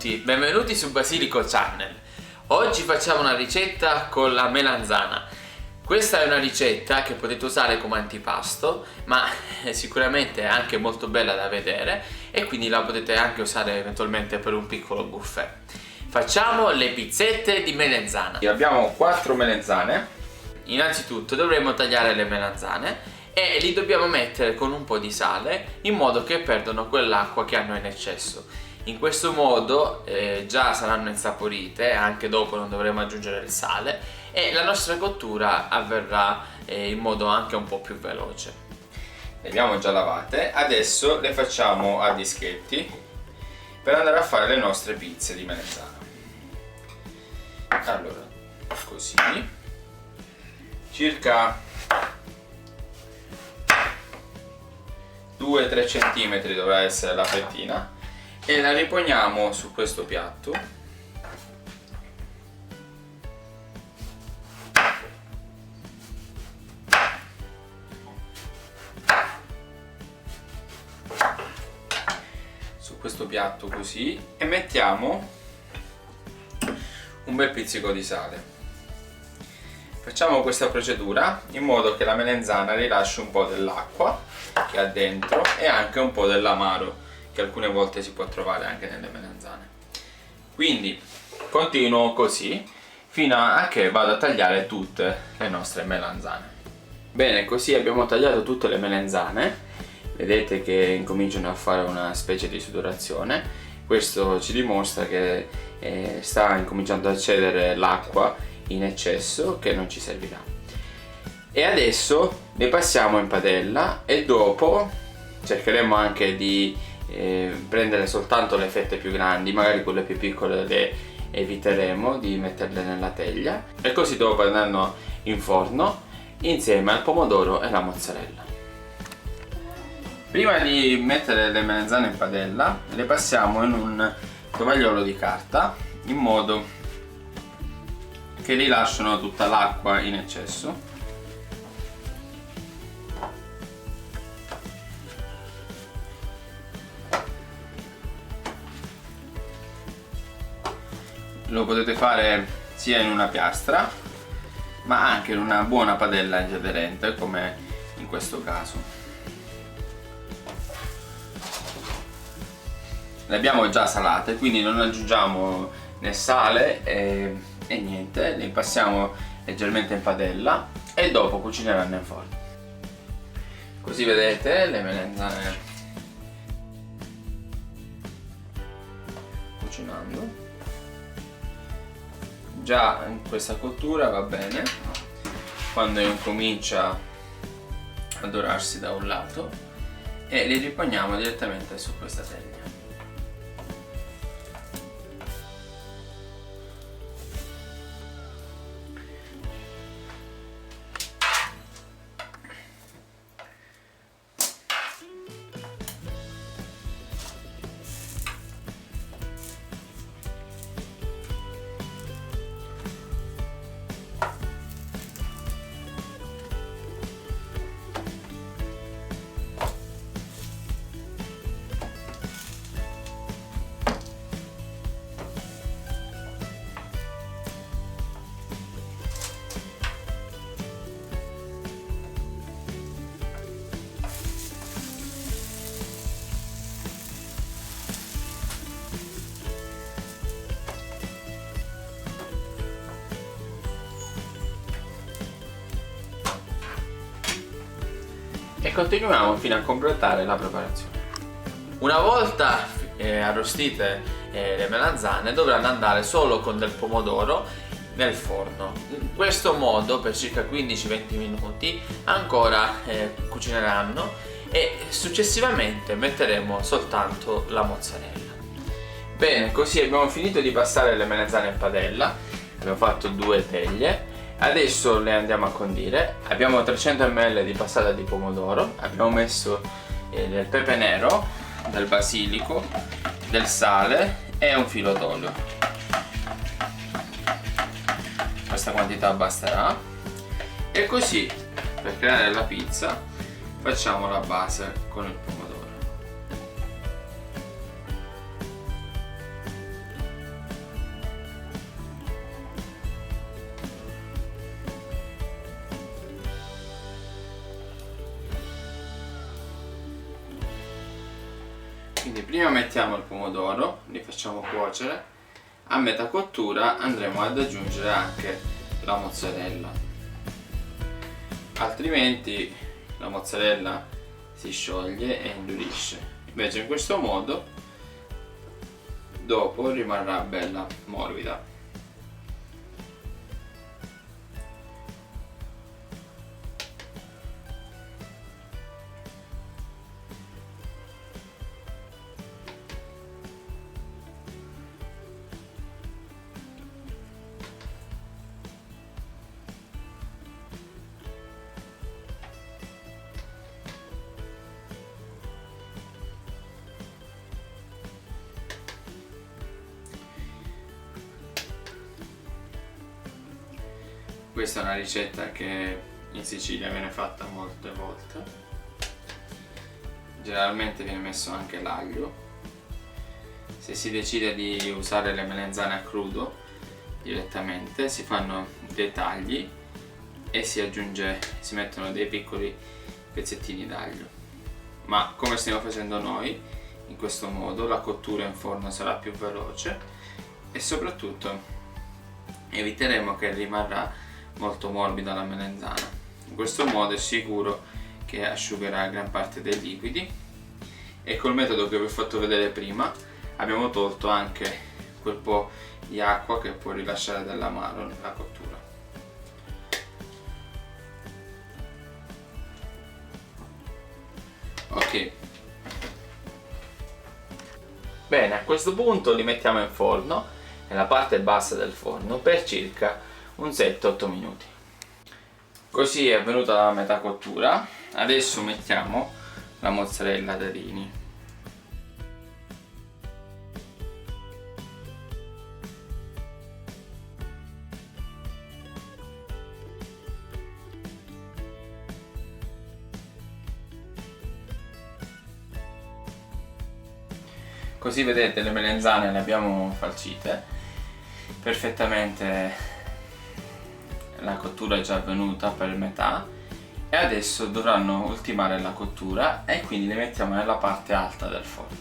tutti, benvenuti su Basilico Channel. Oggi facciamo una ricetta con la melanzana. Questa è una ricetta che potete usare come antipasto, ma sicuramente è anche molto bella da vedere e quindi la potete anche usare eventualmente per un piccolo buffet. Facciamo le pizzette di melanzana. Abbiamo 4 melanzane. Innanzitutto dovremo tagliare le melanzane e li dobbiamo mettere con un po' di sale in modo che perdono quell'acqua che hanno in eccesso. In questo modo già saranno insaporite, anche dopo non dovremo aggiungere il sale e la nostra cottura avverrà in modo anche un po' più veloce. Le abbiamo già lavate, adesso le facciamo a dischetti per andare a fare le nostre pizze di melanzana. Allora, così, circa 2-3 cm dovrà essere la fettina e la riponiamo su questo piatto. Su questo piatto così e mettiamo un bel pizzico di sale. Facciamo questa procedura in modo che la melanzana rilasci un po' dell'acqua che ha dentro e anche un po' dell'amaro che alcune volte si può trovare anche nelle melanzane. Quindi continuo così fino a che vado a tagliare tutte le nostre melanzane. Bene, così abbiamo tagliato tutte le melanzane. Vedete che incominciano a fare una specie di sudorazione. Questo ci dimostra che sta incominciando a cedere l'acqua in eccesso che non ci servirà. E adesso le passiamo in padella e dopo cercheremo anche di prendere soltanto le fette più grandi, magari quelle più piccole le eviteremo di metterle nella teglia, e così dopo andranno in forno insieme al pomodoro e la mozzarella. Prima di mettere le melanzane in padella le passiamo in un tovagliolo di carta in modo che rilasciano tutta l'acqua in eccesso. Lo potete fare sia in una piastra ma anche in una buona padella antiaderente come in questo caso. Le abbiamo già salate, quindi non aggiungiamo né sale e niente, le passiamo leggermente in padella e dopo cucineranno in forno. Così vedete le melanzane cucinando. Già in questa cottura va bene, quando incomincia a dorarsi da un lato e li riponiamo direttamente su questa teglia. E continuiamo fino a completare la preparazione. Una volta arrostite le melanzane dovranno andare solo con del pomodoro nel forno. In questo modo per circa 15-20 minuti ancora cucineranno e successivamente metteremo soltanto la mozzarella. Bene, così abbiamo finito di passare le melanzane in padella, abbiamo fatto 2 teglie. Adesso le andiamo a condire. Abbiamo 300 ml di passata di pomodoro, abbiamo messo del pepe nero, del basilico, del sale e un filo d'olio. Questa quantità basterà. E così, per creare la pizza, facciamo la base con il pomodoro. Quindi prima mettiamo il pomodoro, li facciamo cuocere, a metà cottura andremo ad aggiungere anche la mozzarella, altrimenti la mozzarella si scioglie e indurisce. Invece in questo modo dopo rimarrà bella morbida. Questa è una ricetta che in Sicilia viene fatta molte volte. Generalmente viene messo anche l'aglio. Se si decide di usare le melenzane a crudo direttamente, si fanno dei tagli e si mettono dei piccoli pezzettini d'aglio. Ma come stiamo facendo noi, in questo modo la cottura in forno sarà più veloce e soprattutto eviteremo che rimarrà molto morbida la melenzana. In questo modo è sicuro che asciugherà gran parte dei liquidi e col metodo che vi ho fatto vedere prima abbiamo tolto anche quel po' di acqua che può rilasciare dell'amaro nella cottura. Ok. Bene, a questo punto li mettiamo in forno, nella parte bassa del forno, per circa un 7-8 minuti. Così è avvenuta la metà cottura. Adesso mettiamo la mozzarella a dadini. Così vedete, le melenzane le abbiamo farcite perfettamente, la cottura è già avvenuta per metà e adesso dovranno ultimare la cottura e quindi le mettiamo nella parte alta del forno.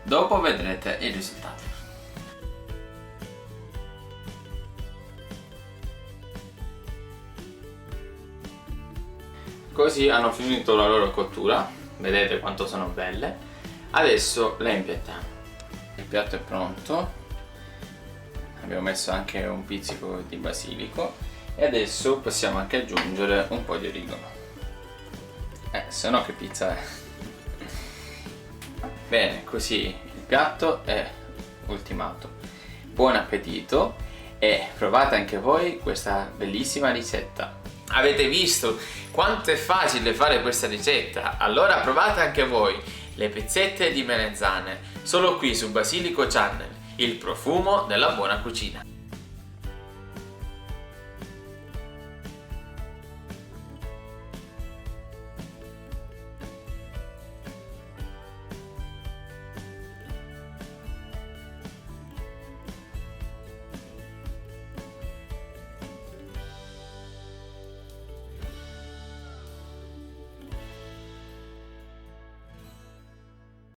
Dopo vedrete il risultato. Così hanno finito la loro cottura, vedete quanto sono belle. Adesso le impiattiamo. Il piatto è pronto, abbiamo messo anche un pizzico di basilico e adesso possiamo anche aggiungere un po' di origano. Se no che pizza è? Bene, così il piatto è ultimato. Buon appetito e provate anche voi questa bellissima ricetta. Avete visto quanto è facile fare questa ricetta? Allora provate anche voi le pizzette di melenzane, solo qui su Basilico Channel, il profumo della buona cucina.